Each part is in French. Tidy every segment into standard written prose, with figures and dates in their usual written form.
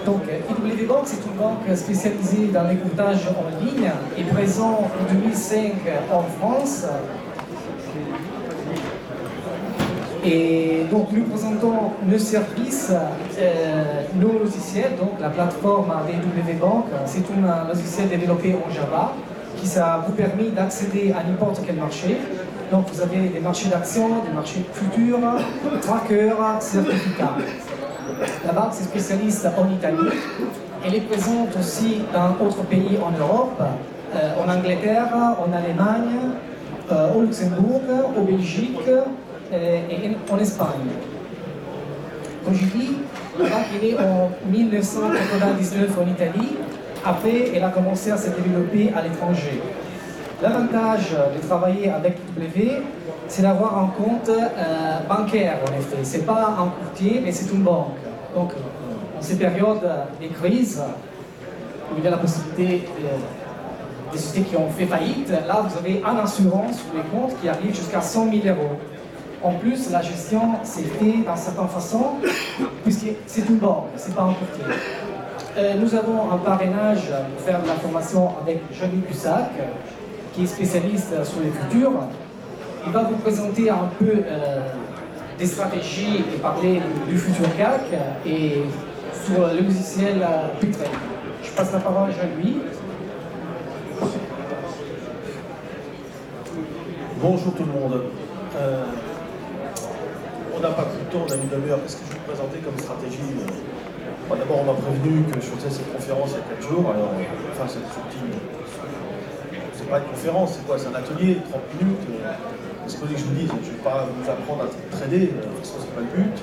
Donc, IW Bank, c'est une banque spécialisée dans l'écourtage en ligne et présent en 2005 en France. Et donc, nous présentons nos services, nos logiciels, donc la plateforme DW Bank, c'est un logiciel développé en Java qui ça vous permet d'accéder à n'importe quel marché. Donc, vous avez des marchés d'actions, des marchés futurs, trackers, certificats. La banque est spécialiste en Italie. Elle est présente aussi dans d'autres pays en Europe, en Angleterre, en Allemagne, au Luxembourg, au Belgique et en Espagne. Comme je dis, la banque est née en 1999 en Italie. Après, elle a commencé à se développer à l'étranger. L'avantage de travailler avec W, c'est d'avoir un compte bancaire, en effet. Ce n'est pas un courtier, mais c'est une banque. Donc, en ces périodes de crise, où il y a la possibilité des sociétés qui ont fait faillite, là, vous avez une assurance sur les comptes qui arrive jusqu'à 100 000 euros. En plus, la gestion s'est faite d'une certaine façon, puisque c'est une banque, ce n'est pas un courtier. Nous avons un parrainage pour faire de la formation avec Jean-Luc Bussac, qui est spécialiste sur les futurs. Il va vous présenter un peu des stratégies et parler du futur CAC et sur le logiciel Putrade. Je passe la parole à Jean-Louis. Bonjour tout le monde. On n'a pas pris le temps, on a mis une demi-heure. Qu'est-ce que je vais vous présenter comme stratégie? D'abord, on m'a prévenu que je faisais cette conférence il y a 4 jours. Alors, enfin, c'est pas une conférence, c'est quoi? C'est un atelier, 30 minutes. Qu'est-ce que vous voulez que je vous dise? Je ne vais pas vous apprendre à trader, de toute façon, c'est pas le but.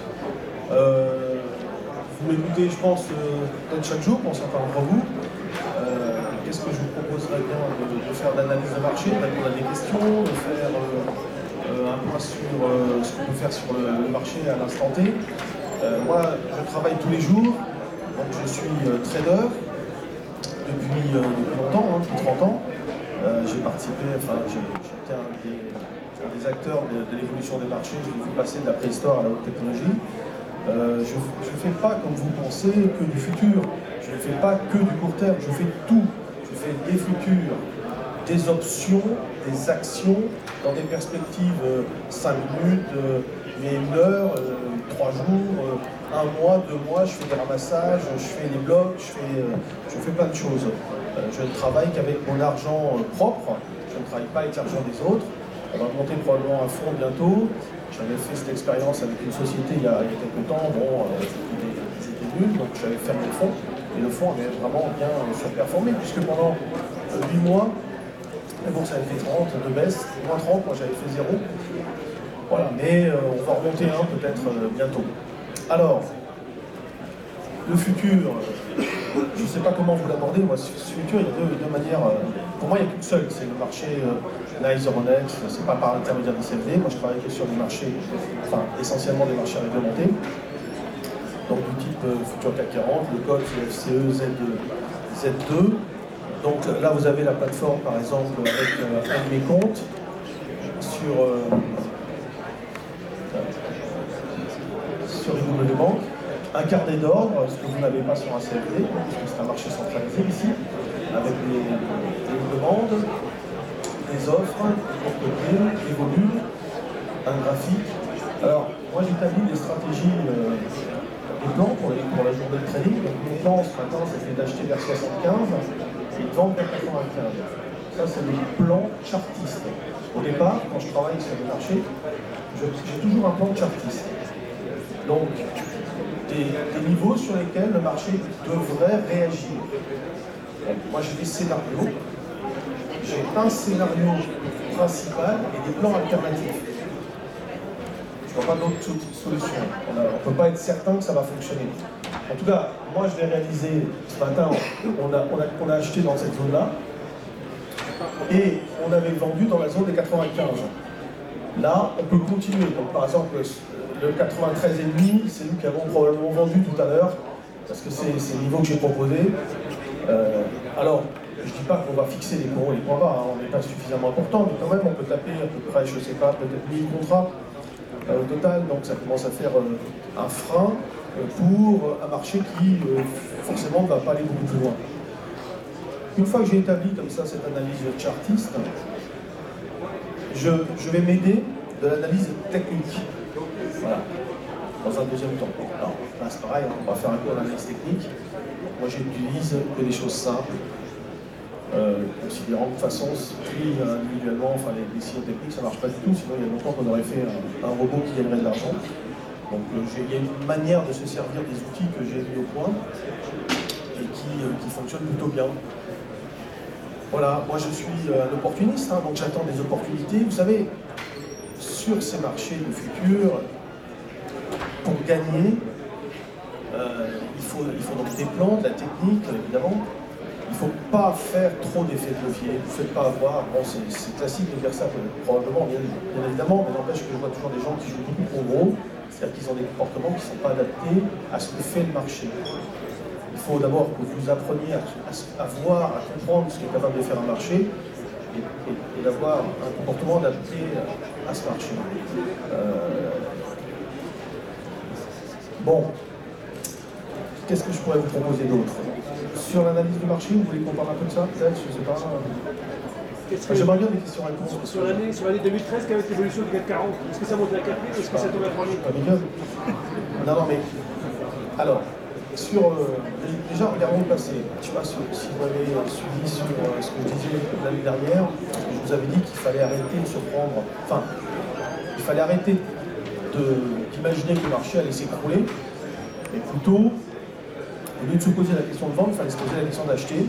Vous m'écoutez, je pense, peut-être chaque jour pour certains d'entre vous. Qu'est-ce que je vous proposerais bien de faire d'analyse de marché, de répondre à des questions, de faire un point sur ce qu'on peut faire sur le marché à l'instant T. Moi, je travaille tous les jours, donc je suis trader depuis longtemps, depuis 30 ans. J'ai participé, enfin, j'étais un des acteurs de l'évolution des marchés, je l'ai vu passer de la préhistoire à la haute technologie. Je ne fais pas, comme vous pensez, que du futur. Je ne fais pas que du court terme, je fais tout. Je fais des futurs, des options, des actions dans des perspectives 5 minutes, mais 1 heure, 3 jours, 1 mois, 2 mois. Je fais des ramassages, je fais des blocs, je fais plein de choses. Je ne travaille qu'avec mon argent propre, je ne travaille pas avec l'argent des autres. On va monter probablement un fonds bientôt. J'avais fait cette expérience avec une société il y a quelques temps, bon, ils étaient nuls, donc j'avais fermé le fonds. Et le fonds avait vraiment bien surperformé, puisque pendant 8 mois, la bourse avait fait 30 de baisse, moins 30, moi j'avais fait 0. Voilà, mais on va remonter un peut-être bientôt. Alors, le futur, je ne sais pas comment vous l'abordez, moi ce futur, il y a deux manières. Pour moi, il n'y a qu'une seule, c'est le marché NYSE Euronext, c'est pas par l'intermédiaire des CFD. Moi je travaille sur des marchés, enfin essentiellement des marchés réglementés. Donc du type futur CAC 40, le code c'est FCE Z2. Donc là vous avez la plateforme par exemple avec un de mes comptes sur IW Bank, un carnet d'ordre, ce que vous n'avez pas sur un CFD, puisque c'est un marché centralisé ici, avec des demandes, des offres, des volumes, un graphique. Alors moi j'établis des stratégies des plans pour la journée de trading. Donc mon plan ce matin c'était d'acheter vers 75 et de vendre vers 95. Ça c'est des plans chartistes. Au départ, quand je travaille sur le marché, j'ai toujours un plan chartiste. Donc des niveaux sur lesquels le marché devrait réagir. Donc, moi j'ai des scénarios. J'ai un scénario principal et des plans alternatifs. Je ne vois pas d'autres solutions. On ne peut pas être certain que ça va fonctionner. En tout cas, moi je l'ai réalisé ce matin, on a acheté dans cette zone-là, et on avait vendu dans la zone des 95. Là, on peut continuer. Donc par exemple, le 93,5, c'est nous qui avons probablement vendu tout à l'heure, parce que c'est le niveau que j'ai proposé. Alors, je ne dis pas qu'on va fixer les points hauts et les points bas, hein, on n'est pas suffisamment important, mais quand même on peut taper à peu près, je ne sais pas, peut-être 1000 contrats au total, donc ça commence à faire un frein pour un marché qui forcément, on ne va pas aller beaucoup plus loin. Une fois que j'ai établi comme ça cette analyse chartiste, je vais m'aider de l'analyse technique. Voilà. Dans un deuxième temps. Alors, là, c'est pareil, on va faire un cours d'analyse technique. Moi, j'utilise que des choses simples, considérant que de toute façon, pris individuellement, enfin, les signaux techniques, ça ne marche pas du tout, sinon il y a longtemps qu'on aurait fait un robot qui gagnerait de l'argent. Donc, il y a une manière de se servir des outils que j'ai mis au point et qui fonctionne plutôt bien. Voilà, moi je suis un opportuniste, hein, donc j'attends des opportunités. Vous savez, sur ces marchés du futur, pour gagner, il faut donc des plans, de la technique, évidemment. Il ne faut pas faire trop d'effets de levier. Ne vous faites pas avoir, bon, c'est classique de dire ça, probablement, bien évidemment, mais n'empêche que je vois toujours des gens qui jouent beaucoup trop gros, c'est-à-dire qu'ils ont des comportements qui ne sont pas adaptés à ce que fait le marché. Il faut d'abord que vous appreniez à voir, à comprendre ce qu'est capable de faire un marché et d'avoir un comportement adapté à ce marché. Bon, qu'est-ce que je pourrais vous proposer d'autre? Sur l'analyse du marché, vous voulez qu'on parle un peu de ça, peut-être? Je ne sais pas. J'aimerais bien des questions-réponses. Sur l'année 2013, quelle est l'évolution du CAC 40? Est-ce que ça monte à 4 000 ou est-ce que ça tombe à 3 000? Pas milieu. Non, mais... Alors, déjà, regardons le passé. Je ne sais pas si vous avez suivi sur ce que je disais l'année dernière. Je vous avais dit qu'il fallait arrêter de se prendre... Enfin, il fallait arrêter d'imaginer que le marché allait s'écrouler, et plutôt, au lieu de se poser la question de vendre, il fallait se poser la question d'acheter.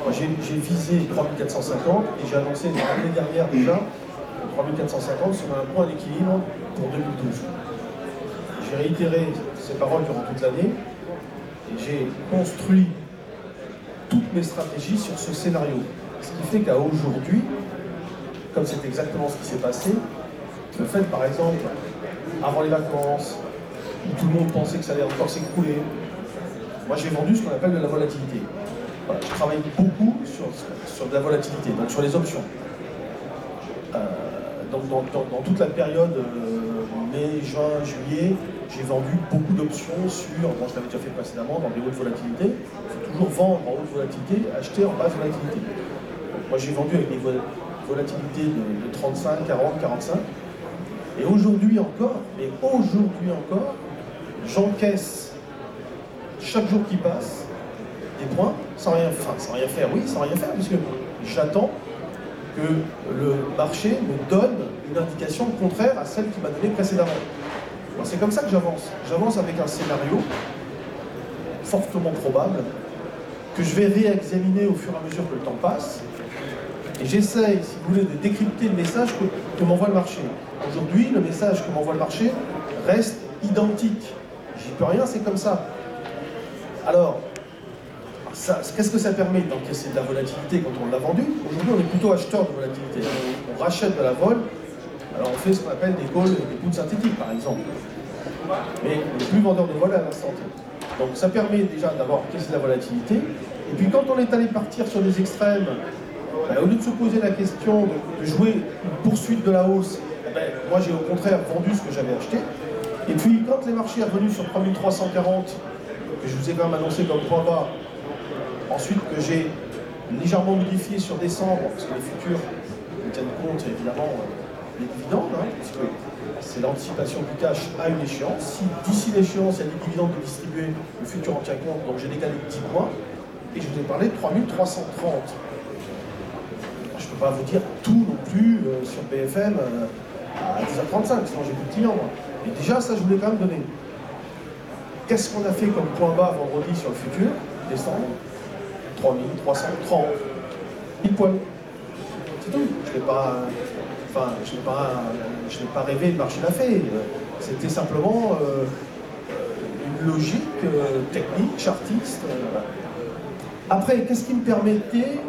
Moi, j'ai visé 3450 et j'ai annoncé l'année dernière déjà 3450 sur un point d'équilibre pour 2012. J'ai réitéré ces paroles durant toute l'année et j'ai construit toutes mes stratégies sur ce scénario. Ce qui fait qu'à aujourd'hui, comme c'est exactement ce qui s'est passé, le fait par exemple, avant les vacances, où tout le monde pensait que ça allait encore s'écrouler, moi j'ai vendu ce qu'on appelle de la volatilité. Voilà, je travaille beaucoup sur de la volatilité, donc sur les options. Donc dans toute la période mai, juin, juillet, j'ai vendu beaucoup d'options sur, bon je l'avais déjà fait précédemment, dans des hautes volatilités. Il faut toujours vendre en haute volatilité, acheter en basse volatilité. Donc, moi j'ai vendu avec des volatilités de 35, 40, 45. Et aujourd'hui encore, j'encaisse chaque jour qui passe des points sans rien faire, puisque j'attends que le marché me donne une indication contraire à celle qu'il m'a donnée précédemment. C'est comme ça que j'avance. J'avance avec un scénario fortement probable que je vais réexaminer au fur et à mesure que le temps passe. Et j'essaye, si vous voulez, de décrypter le message que m'envoie le marché. Aujourd'hui, le message que m'envoie le marché reste identique. J'y peux rien, c'est comme ça. Alors, qu'est-ce que ça permet d'encaisser de la volatilité quand on l'a vendu? Aujourd'hui, on est plutôt acheteur de volatilité. On rachète de la vol, alors on fait ce qu'on appelle des calls, des puts synthétiques, par exemple. Mais on n'est plus vendeur de vol à l'instant T. Donc ça permet déjà d'avoir encaissé de la volatilité. Et puis quand on est allé partir sur des extrêmes, au lieu de se poser la question de jouer une poursuite de la hausse, moi j'ai au contraire vendu ce que j'avais acheté. Et puis quand les marchés sont revenus sur 3340, que je vous ai quand même annoncé comme point bas, ensuite que j'ai légèrement modifié sur décembre, parce que les futurs tiennent compte évidemment des dividendes, puisque c'est l'anticipation du cash à une échéance. Si d'ici l'échéance il y a des dividendes de distribuer, le futur en tient compte, donc j'ai décalé de 10 points, et je vous ai parlé de 3330. Je ne peux pas vous dire tout non plus sur BFM à 10h35, sinon j'ai plus de clients. Moi. Et déjà, ça, je voulais quand même donner. Qu'est-ce qu'on a fait comme point bas vendredi sur le futur, décembre? 3330. Pile poil. C'est tout. Je n'ai pas rêvé, le marché l'a fait. C'était simplement une logique technique, chartiste. Après, qu'est-ce qui me permettait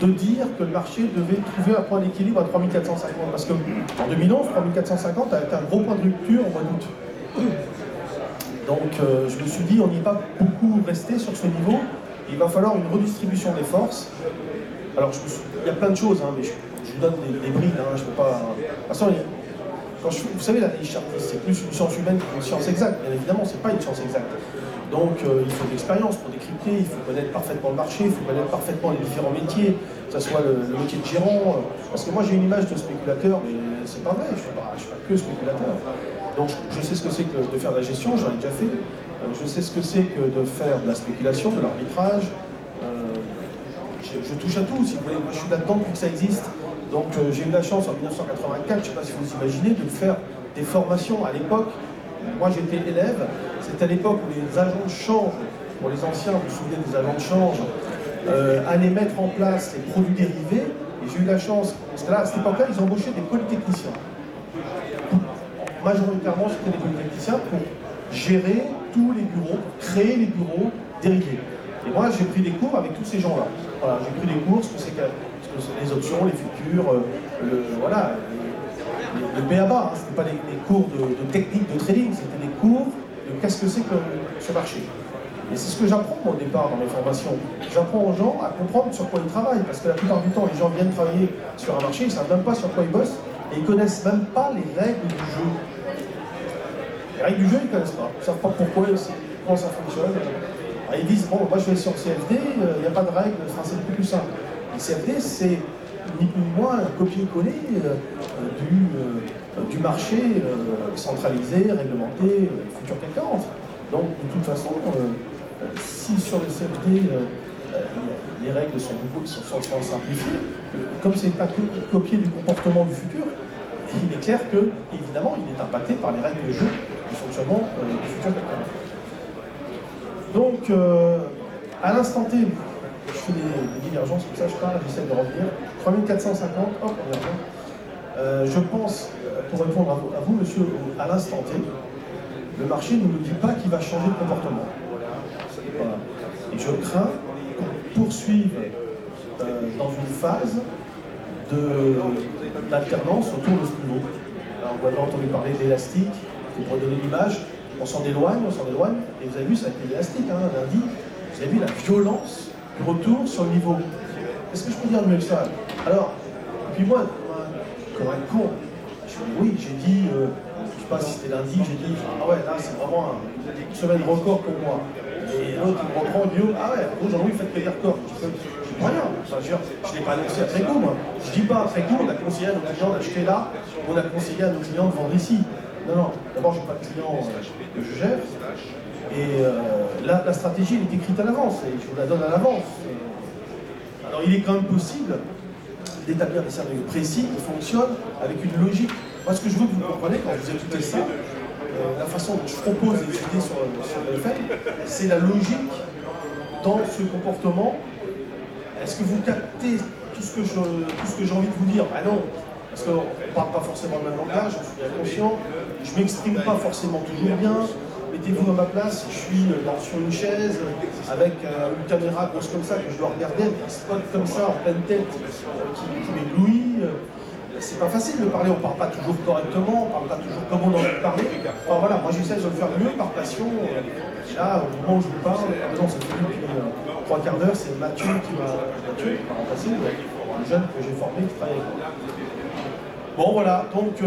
de dire que le marché devait trouver un point d'équilibre à 3450? Parce qu'en 2011, 3450 a été un gros point de rupture au mois d'août. Donc je me suis dit, on n'y est pas beaucoup resté sur ce niveau. Il va falloir une redistribution des forces. Alors il y a plein de choses, mais je vous donne des brides. Je peux pas... De toute façon, vous savez, l'analyse chartiste, c'est plus une science humaine qu'une science exacte. Bien évidemment, c'est pas une science exacte. Donc, il faut de l'expérience pour décrypter, il faut connaître parfaitement le marché, il faut connaître parfaitement les différents métiers, que ce soit le métier de gérant. Parce que moi, j'ai une image de spéculateur, mais c'est pas vrai, je suis pas que spéculateur. Donc, je sais ce que c'est que de faire de la gestion, j'en ai déjà fait. Je sais ce que c'est que de faire de la spéculation, de l'arbitrage. Je touche à tout, si vous voulez. Moi, je suis là-dedans depuis que ça existe. Donc, j'ai eu la chance en 1984, je ne sais pas si vous vous imaginez, de faire des formations. À l'époque, moi j'étais élève, c'était à l'époque où les agents de change, pour les anciens, vous vous souvenez des agents de change, allaient mettre en place les produits dérivés. Et j'ai eu la chance, parce que là, à cette époque-là, ils embauchaient des polytechniciens. Majoritairement, c'était des polytechniciens pour gérer tous les bureaux, créer les bureaux dérivés. Et moi, j'ai pris des cours avec tous ces gens-là. Voilà, j'ai pris des cours, ce que c'est les options, les futurs, voilà, le B.A.B.A. Hein, c'était pas les cours de technique de trading, c'était des cours de qu'est-ce que c'est que ce marché. Et c'est ce que j'apprends au départ dans mes formations. J'apprends aux gens à comprendre sur quoi ils travaillent, parce que la plupart du temps, les gens viennent travailler sur un marché, ils ne savent même pas sur quoi ils bossent, et ils ne connaissent même pas les règles du jeu. Les règles du jeu, ils ne connaissent pas. Ils ne savent pas pourquoi, comment ça fonctionne. Alors, ils disent, bon, moi je vais sur CFD, il n'y a pas de règles, enfin, c'est beaucoup plus simple. Le CFD, c'est ni plus ni moins un copier-coller du marché centralisé, réglementé, futur CAC 40. Donc, de toute façon, si sur le CFD, les règles sont simplifiées, comme c'est pas que copier du comportement du futur, il est clair que, évidemment, il est impacté par les règles de jeu du fonctionnement du futur CAC 40. Donc, à l'instant T, je fais des divergences, comme ça je parle, j'essaie de revenir. 3450, hop, on y revient. Je pense, pour répondre à vous, monsieur, à l'instant T, le marché ne nous dit pas qu'il va changer de comportement. Voilà. Et je crains qu'on poursuive dans une phase d'alternance autour de ce niveau. Alors, vous avez entendu parler d'élastique, pour donner l'image, on s'en éloigne, et vous avez vu, ça a été l'élastique, hein, lundi, vous avez vu la violence du retour sur le niveau. Est-ce que je peux dire mieux que ça? Alors, et puis moi, comme un con, je dis oui, j'ai dit, je ne sais pas si c'était lundi, j'ai dit, ah ouais, là c'est vraiment une semaine record pour moi. Et l'autre, il me reprend, il dit, ah ouais, Jean-Louis, faites des records. Je dis rien, enfin, je ne l'ai pas annoncé après coup, moi. Je ne dis pas après coup, on a conseillé à nos clients d'acheter là, on a conseillé à nos clients de vendre ici. Non, d'abord, je n'ai pas de clients que je gère. Et la stratégie, elle est écrite à l'avance, et je vous la donne à l'avance. Alors, il est quand même possible d'établir des scénarios précis qui fonctionnent avec une logique. Moi, ce que je veux que vous compreniez quand vous écoutez ça, la façon dont je propose d'étudier sur le fait, c'est la logique dans ce comportement. Est-ce que vous captez tout ce que j'ai envie de vous dire? Ah non, parce qu'on ne parle pas forcément le même langage, j'en suis bien conscient, je ne m'exprime pas forcément toujours bien. Mettez-vous à ma place, je suis sur une chaise avec une caméra grosse comme ça que je dois regarder, avec un spot comme ça en pleine tête qui m'éblouit. C'est pas facile de parler, on ne parle pas toujours correctement, on ne parle pas toujours comme on a envie de parler. Enfin voilà, moi j'essaie de le faire mieux par passion. Et là, au moment où je vous parle, non, ça fait depuis 3/4 d'heure, c'est Mathieu qui m'a remplacé, le jeune que j'ai formé qui travaille avec moi. Bon voilà, donc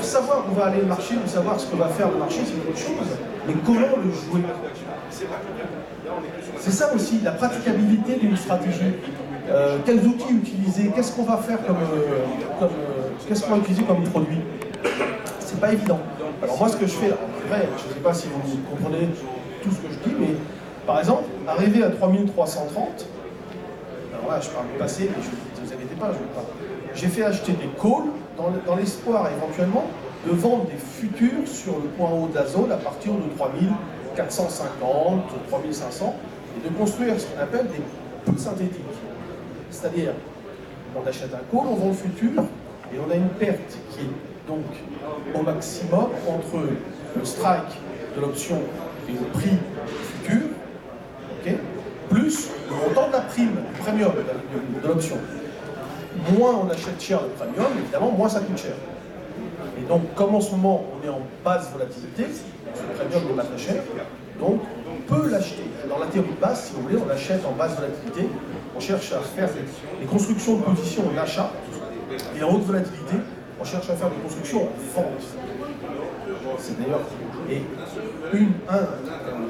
savoir où va aller le marché, ou savoir ce que va faire le marché, c'est une autre chose. Mais comment le jouer? C'est ça aussi, la praticabilité d'une stratégie. Quels outils utiliser? Qu'est-ce qu'on va faire qu'est-ce qu'on va utiliser comme produit? C'est pas évident. Alors moi, ce que je fais, après, je ne sais pas si vous comprenez tout ce que je dis, mais par exemple, arriver à 3330, alors là, je parle du passé, mais ne vous inquiétez pas, je ne vais pas. J'ai fait acheter des calls dans l'espoir éventuellement de vendre des futurs sur le point haut de la zone à partir de 3450, 3500 et de construire ce qu'on appelle des puts synthétiques. C'est-à-dire, on achète un call, on vend le futur et on a une perte qui est donc au maximum entre le strike de l'option et le prix du futur, okay, plus le montant de la prime, du premium de l'option. Moins on achète cher le premium, évidemment, moins ça coûte cher. Et donc, comme en ce moment, on est en basse volatilité, ce premium n'est pas très cher, donc on peut l'acheter. Dans la théorie de base, si vous voulez, on achète en basse volatilité, on cherche à faire les constructions de position en achat, et en haute volatilité, On cherche à faire des constructions en vente. C'est d'ailleurs, et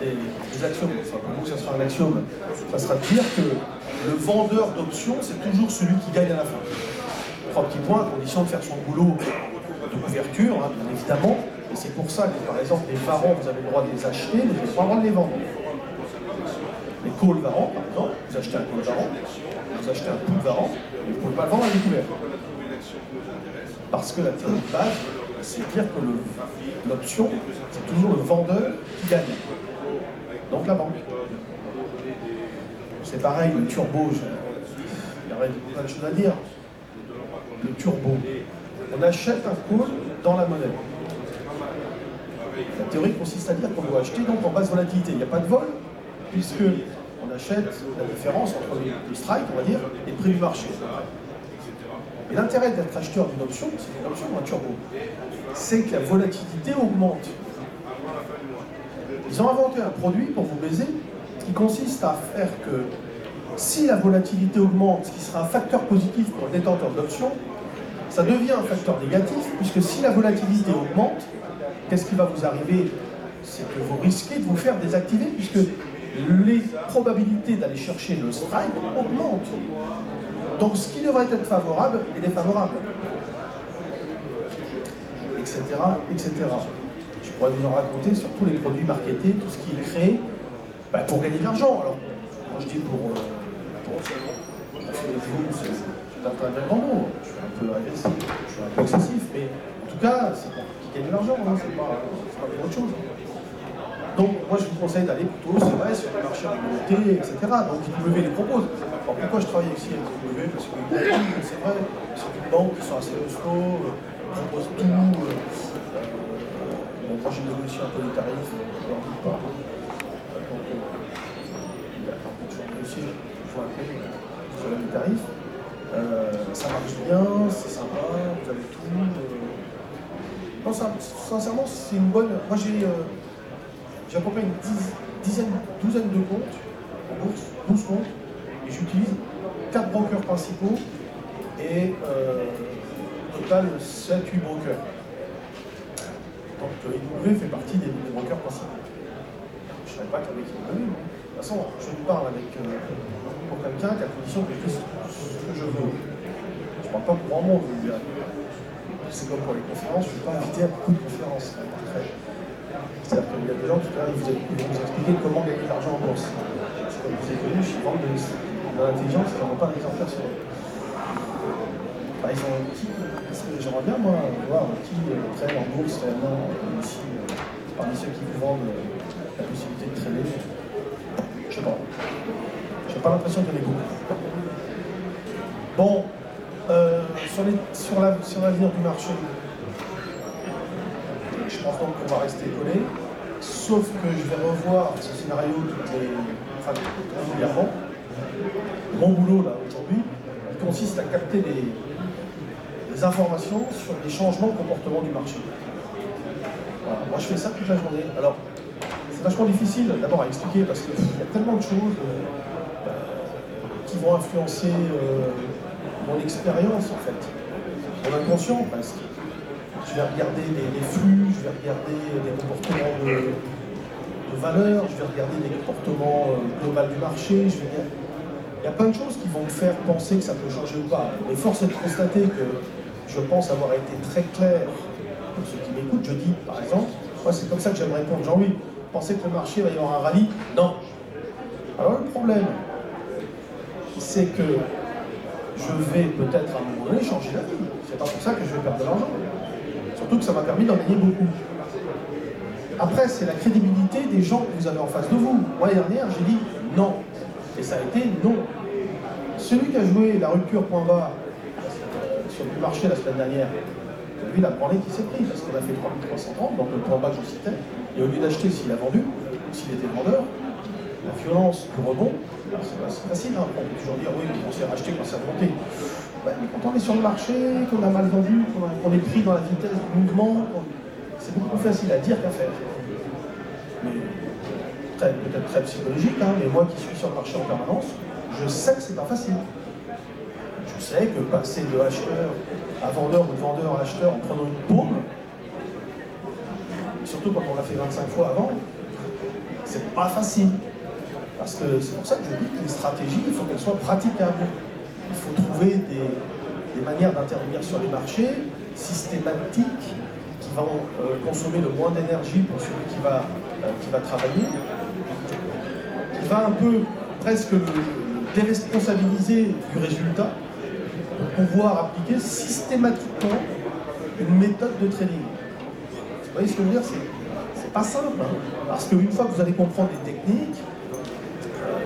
des axiomes, enfin pour nous ça sera un axiome, ça sera de dire que le vendeur d'options, c'est toujours celui qui gagne à la fin. 3 petits points, à condition de faire son boulot de couverture, hein, bien évidemment, et c'est pour ça que par exemple les varans, vous avez le droit de les acheter, mais vous n'avez pas le droit de les vendre. Les calls varans, par exemple, vous achetez un call varan, vous achetez un put varan, mais vous ne pouvez pas le vendre à découvert. Parce que la théorie de base, c'est dire que l'option, c'est toujours le vendeur qui gagne. Donc la banque. C'est pareil, le turbo, il y aurait plein de choses à dire. Le turbo. On achète un call dans la monnaie. La théorie consiste à dire qu'on doit acheter donc en basse volatilité. Il n'y a pas de vol, puisque on achète la différence entre le strike, on va dire, et le prix du marché. Et l'intérêt d'être acheteur d'une option, c'est une option ou un turbo, c'est que la volatilité augmente. Ils ont inventé un produit pour vous baiser qui consiste à faire que si la volatilité augmente, ce qui sera un facteur positif pour le détenteur d'option, ça devient un facteur négatif, puisque si la volatilité augmente, qu'est-ce qui va vous arriver? C'est que vous risquez de vous faire désactiver, puisque les probabilités d'aller chercher le strike augmentent. Donc ce qui devrait être favorable est défavorable. Etc., etc. Je pourrais vous en raconter sur tous les produits marketés, tout ce qui est créé pour gagner de l'argent. Alors, moi je dis pour c'est un bien grand mot. Je suis un peu agressif, je suis un peu excessif, mais en tout cas, c'est pour qui gagne de l'argent, hein, c'est pas pour autre chose. Donc, moi, je vous conseille d'aller plutôt, c'est vrai, sur les marchés réglementés, etc. Donc, IW les propose. Alors, pourquoi je travaille ici avec IW? Parce que c'est vrai, c'est une banque qui sont assez costauds, proposent tout. Bon, moi, j'ai négocié un peu les tarifs, je leur dis pas. Donc, il y a un peu de choses négocier, il faut un peu sur les tarifs. Ça marche bien, c'est sympa, vous avez tout. Non, sincèrement, c'est une bonne. Moi, j'ai à peu près une douzaine de comptes en bourse, 12 comptes, et j'utilise 4 brokers principaux et au total 7-8 brokers. Donc IW fait partie des brokers principaux. Je ne savais pas qu'il y avait IW, mais de toute façon, je me parle avec pour quelqu'un qu'à condition que je fasse ce que je veux. Je ne parle pas pour grand monde, c'est comme pour les conférences, je ne suis pas invité à beaucoup de conférences. C'est-à-dire qu'il y a des gens qui vont vous expliquer comment gagner de l'argent en bourse. Comme vous avez connu, je vends de l'intelligence, ils n'en ont pas d'exemplaires sur eux. Par exemple, j'aimerais bien, moi, voir qui traîne en bourse réellement ici, parmi ceux qui vous vendent la possibilité de traîner. Je sais pas. J'ai pas l'impression qu'il y en ait beaucoup. Bon, sur l'avenir du marché, je pense donc qu'on va rester collé, sauf que je vais revoir ce scénario régulièrement. Mon boulot là aujourd'hui, il consiste à capter des informations sur les changements de comportement du marché. Voilà. Moi je fais ça toute la journée. Alors c'est vachement difficile d'abord à expliquer parce qu'il y a tellement de choses qui vont influencer mon expérience en fait, mon inconscient presque. Je vais regarder les flux, je vais regarder les comportements de valeur, je vais regarder les comportements globaux du marché, il y a plein de choses qui vont me faire penser que ça peut changer ou pas. Mais force est de constater que je pense avoir été très clair pour ceux qui m'écoutent. Je dis, par exemple, moi c'est comme ça que j'aimerais répondre. Jean-Louis, vous pensez que le marché va y avoir un rallye? Non. Alors le problème, c'est que je vais peut-être à un moment donné changer d'avis. C'est pas pour ça que je vais perdre de l'argent. Surtout que ça m'a permis d'en gagner beaucoup. Après, c'est la crédibilité des gens que vous avez en face de vous. Moi, l'année dernière, j'ai dit non. Et ça a été non. Celui qui a joué la rupture point bas sur le marché la semaine dernière, lui, il a branlé qui s'est pris, parce qu'on a fait 3330, donc le point bas que je citais, et au lieu d'acheter s'il a vendu, ou s'il était vendeur, la violence du rebond, c'est facile, hein, on peut toujours dire oui, on s'est racheté quand ça a monté. Mais quand on est sur le marché, qu'on a mal vendu, qu'on est pris dans la vitesse du mouvement, c'est beaucoup plus facile à dire qu'à faire. Mais peut-être très psychologique, hein, mais moi qui suis sur le marché en permanence, je sais que c'est pas facile. Je sais que passer de acheteur à vendeur ou de vendeur à acheteur en prenant une paume, surtout quand on l'a fait 25 fois avant, c'est pas facile. Parce que c'est pour ça que je dis que les stratégies, il faut qu'elles soient praticables. Il faut trouver des manières d'intervenir sur les marchés systématiques qui vont consommer le moins d'énergie pour celui qui va travailler, qui va un peu presque le déresponsabiliser du résultat pour pouvoir appliquer systématiquement une méthode de trading. Vous voyez ce que je veux dire? C'est pas simple, hein, parce qu'une fois que vous allez comprendre les techniques,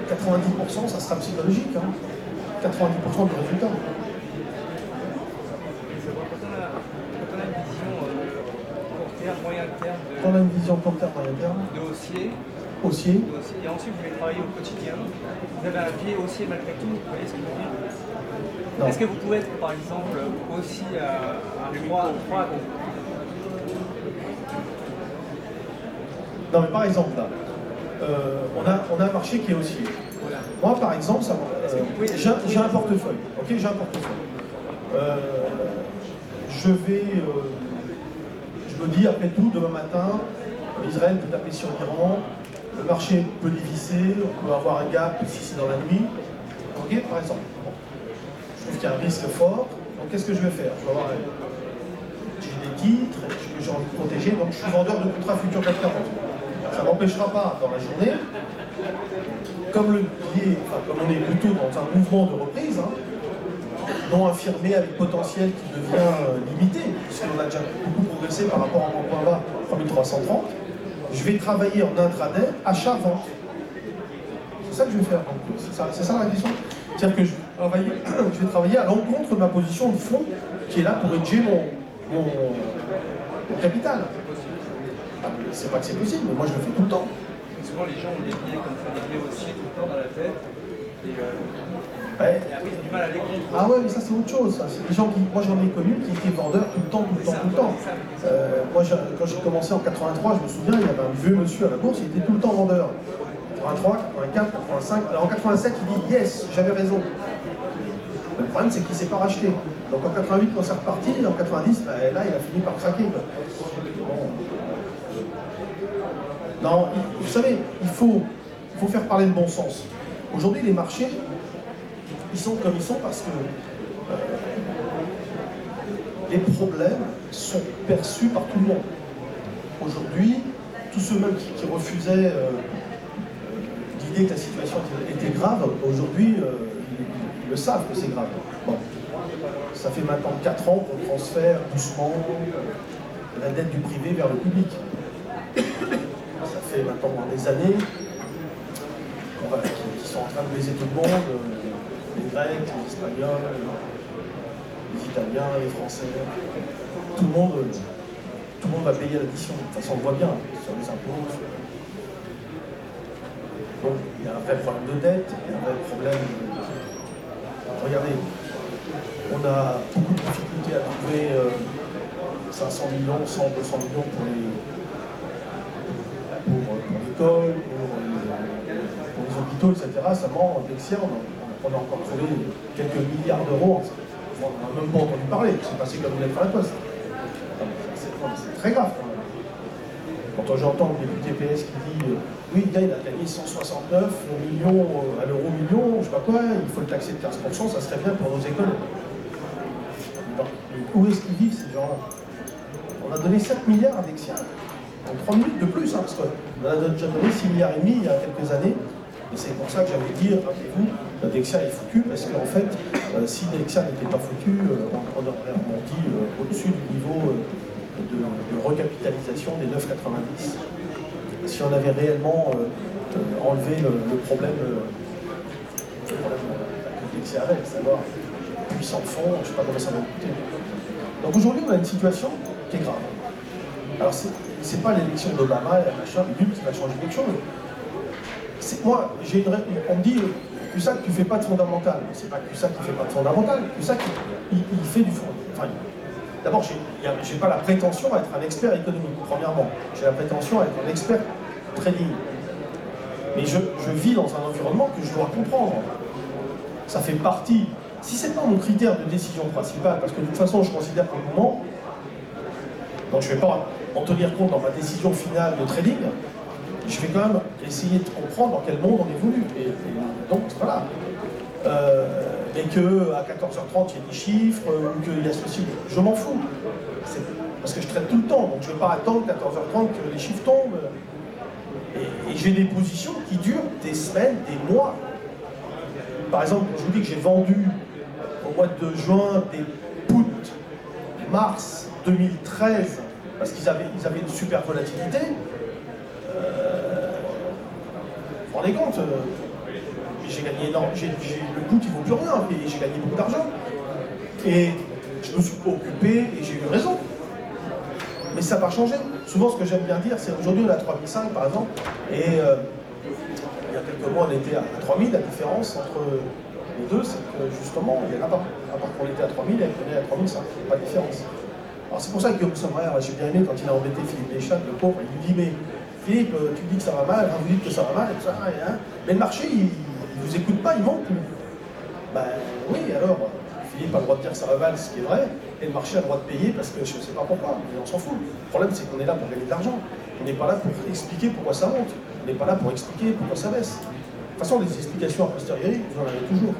90% ça sera psychologique, hein, 90% du résultat. Moyen terme Quand on a une vision court terme, moyen terme, de haussier, haussier, et ensuite vous voulez travailler au quotidien, vous avez un pied haussier malgré tout, vous voyez ce que je veux dire? Est-ce que vous pouvez être par exemple aussi à 3 Non mais par exemple là, on a un marché qui est haussier. voilà. Moi par exemple, j'ai un portefeuille. Ok, j'ai un portefeuille. Je me dis après tout, demain matin, Israël peut taper sur l'Iran, le marché peut dévisser, on peut avoir un gap si c'est dans la nuit. Ok, par exemple. Bon. Je trouve qu'il y a un risque fort, donc qu'est-ce que je vais faire? J'ai des titres, j'ai envie de protéger, donc je suis vendeur de contrats futurs 440. Ça ne m'empêchera pas dans la journée, comme on est plutôt dans un mouvement de reprise, hein, non affirmé avec potentiel qui devient limité, puisqu'on a déjà beaucoup progressé par rapport à mon point bas 3330, je vais travailler en intraday, achat-vente. C'est ça que je vais faire. C'est ça la question. C'est-à-dire que je vais travailler à l'encontre de ma position de fond qui est là pour hedger mon capital. C'est pas que c'est possible, mais moi je le fais tout le temps. Souvent les gens ont des biais comme ça, des biais haussiers tout le temps dans la tête. Et Ouais. après ils ont du mal à les comprendre. Ah ouais, mais ça c'est autre chose. Ça. C'est des gens qui, moi j'en ai connu qui étaient vendeurs tout le temps. Moi quand j'ai commencé en 83, je me souviens, il y avait un vieux monsieur à la bourse, il était tout le temps vendeur. 83, 84, 85. Alors en 87, il dit yes, j'avais raison. Le problème c'est qu'il ne s'est pas racheté. Donc en 88, quand c'est reparti, en 90, là il a fini par craquer. Bon. Non, vous savez, il faut faire parler le bon sens. Aujourd'hui, les marchés, ils sont comme ils sont parce que les problèmes sont perçus par tout le monde. Aujourd'hui, tous ceux même qui refusaient l'idée que la situation était grave, aujourd'hui, ils le savent que c'est grave. Bon. Ça fait maintenant 4 ans qu'on transfère doucement la dette du privé vers le public. Ça fait maintenant des années qui sont en train de baiser tout le monde, les Grecs, les Espagnols, les Italiens, les Français. Tout le monde va payer l'addition. De toute façon, on le voit bien sur les impôts. Donc, il y a un vrai problème de dette, il y a un vrai problème de... Regardez, on a beaucoup de difficultés à trouver 500 millions, 100, 200 millions pour l'école, pour les hôpitaux, etc. Seulement, Dexia, on a encore trouvé quelques milliards d'euros. On n'a même pas entendu parler, c'est passé comme une lettre à la poste. C'est très grave quand même. Quand j'entends le député PS qui dit oui, le gars il a gagné 169 millions à l'euro million, je sais pas quoi, il faut le taxer de 15%, ça serait bien pour nos écoles. Où est-ce qu'ils vivent ces gens-là? On a donné 7 milliards à Dexia, en 3 minutes de plus, hein, parce qu'on a déjà donné 6 milliards et demi il y a quelques années. Et c'est pour ça que j'avais dit, rappelez-vous, Dexia est foutu, parce qu'en fait, si Dexia n'était pas foutu, on aurait rebondi au-dessus du niveau de recapitalisation des 9,90. Si on avait réellement enlevé le problème que Dexia avait, savoir puissant de fond, je ne sais pas comment ça va coûter. Donc aujourd'hui, on a une situation qui est grave. Alors, c'est pas l'élection d'Obama, machin, qui va changer quelque chose. Moi, on me dit, Cusack, tu fais pas de fondamental. C'est pas Cusack qui fait pas de fondamental. Cusack, il fait du fondamental. Enfin, d'abord, j'ai pas la prétention à être un expert économique, premièrement. J'ai la prétention à être un expert trading. Mais je vis dans un environnement que je dois comprendre. Ça fait partie Si c'est pas mon critère de décision principal, parce que de toute façon, je considère qu'au moment, donc je ne vais pas en tenir compte dans ma décision finale de trading, je vais quand même essayer de comprendre dans quel monde on évolue. Et donc, voilà. Et qu'à 14h30, il y a des chiffres, ou qu'il y a ceci, je m'en fous. Parce que je traite tout le temps, donc je ne vais pas attendre 14h30 que les chiffres tombent. Et j'ai des positions qui durent des semaines, des mois. Par exemple, je vous dis que j'ai vendu au mois de juin des puts mars 2013 parce qu'ils avaient une super volatilité. Vous vous rendez compte, j'ai gagné énormément, le put il ne vaut plus rien, et j'ai gagné beaucoup d'argent. Et je me suis pas occupé et j'ai eu raison. Mais ça n'a pas changé. Souvent, ce que j'aime bien dire, c'est aujourd'hui on est à 3005 par exemple, et il y a quelques mois on était à 3000. La différence entre les deux, c'est que justement, il y en a pas. À part qu'on était à 3000, et qu'on est à 3005, il n'y a pas de différence. Alors c'est pour ça que Guillaume Sommerer, j'ai bien aimé quand il a embêté Philippe Deschamps, le pauvre, il lui dit mais Philippe, tu dis que ça va mal, hein, vous dites que ça va mal, et tout ça, hein. Mais le marché, il ne vous écoute pas, il ment plus. Ben oui, alors, Philippe a le droit de dire que ça va mal, ce qui est vrai, et le marché a le droit de payer parce que je ne sais pas pourquoi, mais on s'en fout. Le problème, c'est qu'on est là pour gagner de l'argent. On n'est pas là pour expliquer pourquoi ça monte. On n'est pas là pour expliquer pourquoi ça baisse. De toute façon, les explications a posteriori, vous en avez toujours.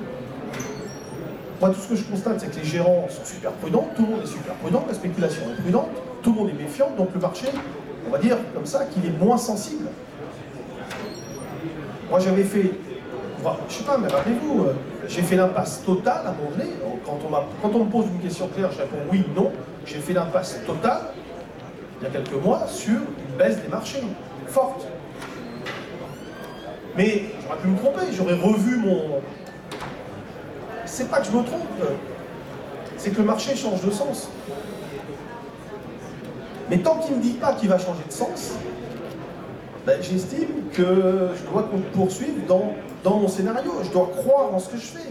Moi, tout ce que je constate, c'est que les gérants sont super prudents, tout le monde est super prudent, la spéculation est prudente, tout le monde est méfiant, donc le marché, on va dire comme ça, qu'il est moins sensible. Moi, j'avais fait, je sais pas, mais rappelez-vous, j'ai fait l'impasse totale à un moment donné. Quand on me pose une question claire, je réponds oui, non. J'ai fait l'impasse totale, il y a quelques mois, sur une baisse des marchés, forte. Mais j'aurais pu me tromper, j'aurais revu mon... C'est pas que je me trompe, c'est que le marché change de sens. Mais tant qu'il ne me dit pas qu'il va changer de sens, ben, j'estime que je dois poursuivre dans mon scénario. Je dois croire en ce que je fais.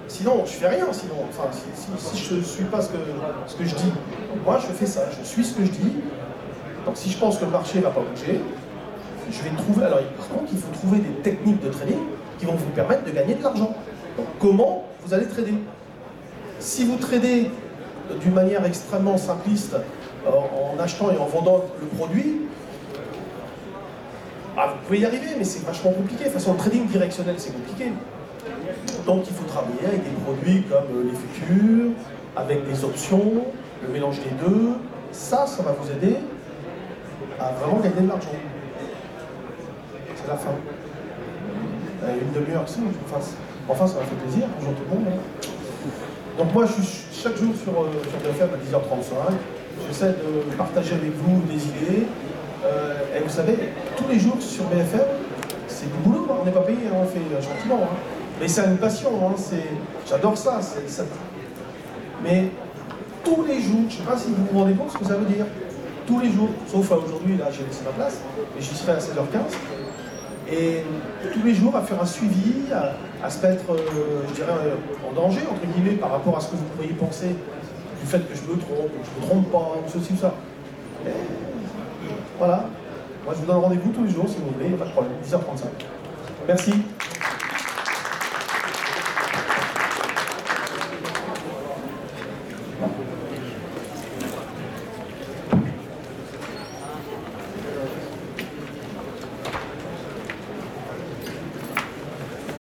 Sinon, je fais rien. Sinon, enfin, si je ne suis pas ce que je dis, moi je fais ça. Je suis ce que je dis. Donc si je pense que le marché ne va pas bouger, je vais trouver... Alors par contre, il faut trouver des techniques de trading qui vont vous permettre de gagner de l'argent. Donc comment vous allez trader? Si vous tradez d'une manière extrêmement simpliste, en achetant et en vendant le produit, vous pouvez y arriver, mais c'est vachement compliqué. De toute façon, le trading directionnel, c'est compliqué. Donc il faut travailler avec des produits comme les futurs, avec des options, le mélange des deux. Ça va vous aider à vraiment gagner de l'argent. C'est la fin. Une demi-heure, si, enfin, ça m'a fait plaisir. Bonjour tout le monde. Donc moi, je suis chaque jour sur BFM à 10h35. J'essaie de partager avec vous des idées. Et vous savez, tous les jours sur BFM, c'est du boulot, hein. On n'est pas payé, hein. On fait gentiment. Hein. Mais c'est une passion, hein. J'adore ça, Mais tous les jours, je ne sais pas si vous vous rendez compte ce que ça veut dire. Tous les jours, sauf aujourd'hui, là j'ai laissé ma place, mais j'y serai à 16h15. Et tous les jours à faire un suivi, à se mettre, je dirais, en danger, entre guillemets, par rapport à ce que vous pourriez penser du fait que je me trompe, que je ne me trompe pas, ou ceci ou ça. Et voilà. Moi, je vous donne rendez-vous tous les jours, si vous voulez, il n'y a pas de problème. 10h35. Merci.